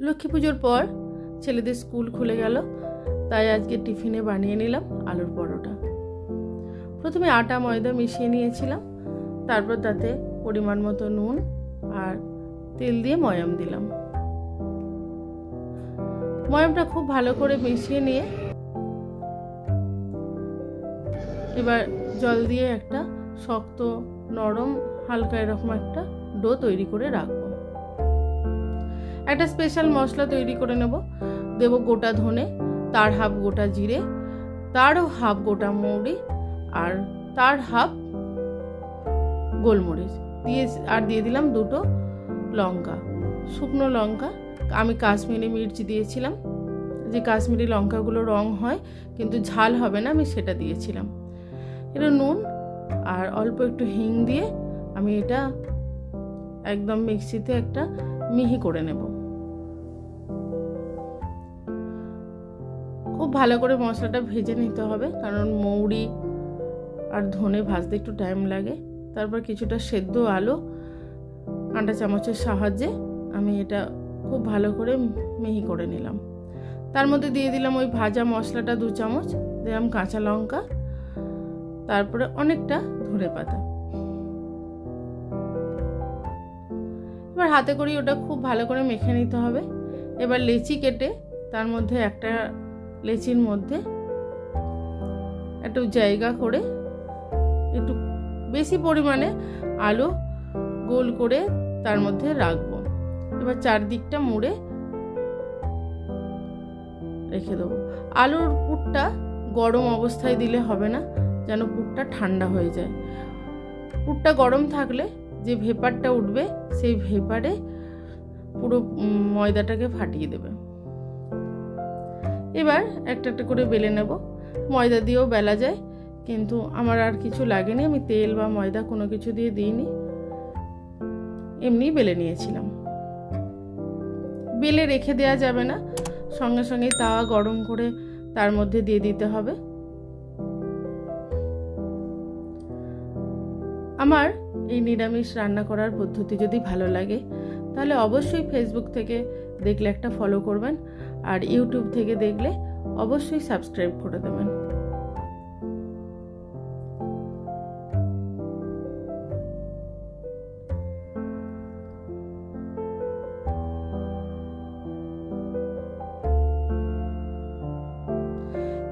লক্ষ্মী পুজোর পর ছেলেদের স্কুল খুলে গেল, তাই আজকে টিফিনে বানিয়ে নিলাম আলুর পরোটা। প্রথমে আটা ময়দা মিশিয়ে নিয়েছিলাম, তারপর তাতে পরিমাণ মতো নুন আর তেল দিয়ে ময়াম দিলাম। ময়ামটা খুব ভালো করে মিশিয়ে নিয়ে এবার জল দিয়ে একটা শক্ত নরম হালকা এরকম একটা ডো তৈরি করে রাখবো। একটা স্পেশাল মশলা তৈরি করে নেব। দেব গোটা ধনে, তার হাফ গোটা জিরে, তারও হাফ গোটা মৌরি, আর তার হাফ গোলমরিচ দিয়ে দিলাম দুটো লঙ্কা, শুকনো লঙ্কা। আমি কাশ্মীরি মির্চ দিয়েছিলাম, যে কাশ্মীরি লঙ্কাগুলো রং হয় কিন্তু ঝাল হবে না, আমি সেটা দিয়েছিলাম। এটা নুন আর অল্প একটু হিং দিয়ে আমি এটা একদম মিক্সিতে একটা মিহি করে নেব। খুব ভালো করে মশলাটা ভেজে নিতে হবে, কারণ মৌরি আর ধনে ভাজতে একটু টাইম লাগে। তারপর কিছুটা সেদ্ধ আলু আটা চামচের সাহায্যে আমি এটা খুব ভালো করে মিহি করে নিলাম। তার মধ্যে দিয়ে দিলাম ওই ভাজা মশলাটা 2 চামচ, দিলাম কাঁচা লঙ্কা, তারপরে অনেকটা ধনেপাতা। এবার হাতে করে ওটা খুব ভালো করে মেখে নিতে হবে। এবার লেচি কেটে তার মধ্যে একটা লেচির মধ্যে একটু জায়গা করে একটু বেশি পরিমাণে আলু গোল করে তার মধ্যে রাখবো। এবার চারদিকটা মুড়ে রেখে দেবো। আলুর পুরটা গরম অবস্থায় দিলে হবে না, যেন পুরটা ঠান্ডা হয়ে যায়। পুরটা গরম থাকলে যে ভেপারটা উঠবে সেই ভেপারে পুরো ময়দাটাকে ফাটিয়ে দেবে। এবার একটা একটা করে বেলে নেব। ময়দা দিয়েও বেলা যায়, কিন্তু আমার আর কিছু লাগেনি, আমি তেল বা ময়দা কোনো কিছু দিয়ে দিইনি, এমনি বেলে নিয়েছিলাম। বেলে রেখে দেওয়া যাবে না, সঙ্গে সঙ্গে তাওয়া গরম করে তার মধ্যে দিয়ে দিতে হবে। আমার এই নিরামিষ রান্না করার পদ্ধতি যদি ভালো লাগে তাহলে অবশ্যই ফেসবুক থেকে দেখলে একটা ফলো করবেন, আর ইউটিউব থেকে দেখলে অবশ্যই সাবস্ক্রাইব করে দেবেন।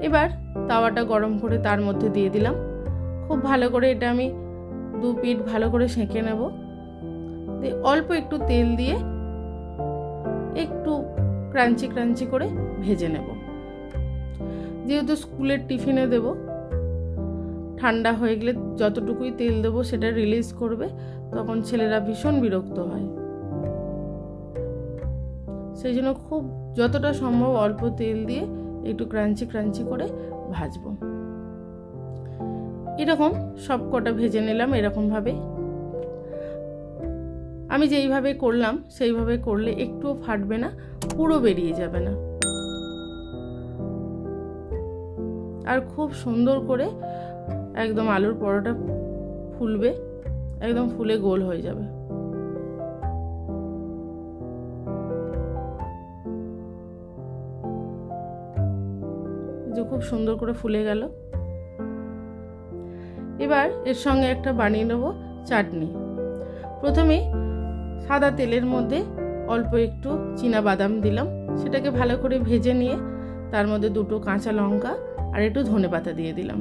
এবার তাওয়াটা গরম করে তার মধ্যে দিয়ে দিলাম। খুব ভালো করে এটা আমি 2 পিঠ ভালো করে সেঁকে নেব। অল্প একটু তেল দিয়ে একটু ক্রাঞ্চি ক্রাঞ্চি করে ভেজে নেব। যেহেতু স্কুলের টিফিনে দেব, ঠান্ডা হয়ে গেলে যতটুকুই তেল দেবো সেটা রিলিজ করবে, তখন ছেলেরা ভীষণ বিরক্ত হয়। সেই জন্য খুব যতটা সম্ভব অল্প তেল দিয়ে একটু ক্রাঞ্চি ক্রাঞ্চি করে ভাজবো। এরকম সব কটা ভেজে নিলাম। এরকমভাবে আমি যেইভাবে করলাম সেইভাবে করলে একটুও ফাটবে না, পুরো বেরিয়ে যাবে না, আর খুব সুন্দর করে একদম আলুর পরোটা ফুলবে, একদম ফুলে গোল হয়ে যাবে। যে খুব সুন্দর করে ফুলে গেল। এবার এর সঙ্গে একটা বানিয়ে নেব চাটনি। প্রথমে সাদা তেলের মধ্যে অল্প একটু চীনা বাদাম দিলাম, সেটাকে ভালো করে ভেজে নিয়ে তার মধ্যে 2টো কাঁচা লঙ্কা আর একটু ধনেপাতা দিয়ে দিলাম।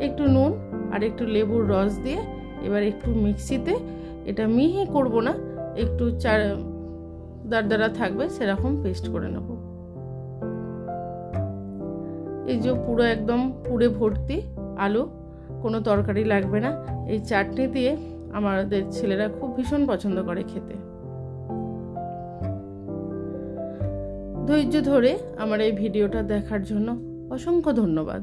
একটু নুন আর একটু লেবুর রস দিয়ে এবার একটু মিক্সিতে, এটা মিহি করব না, একটু দারদারা থাকবে সেরকম পেস্ট করে নেব। এই যে পুরো একদম পুরে ভর্তি আলু, কোনো তরকারি লাগবে না। এই চাটনি দিয়ে আমাদের ছেলেরা খুব ভীষণ পছন্দ করে খেতে। ধৈর্য ধরে আমার এই ভিডিওটা দেখার জন্য অসংখ্য ধন্যবাদ।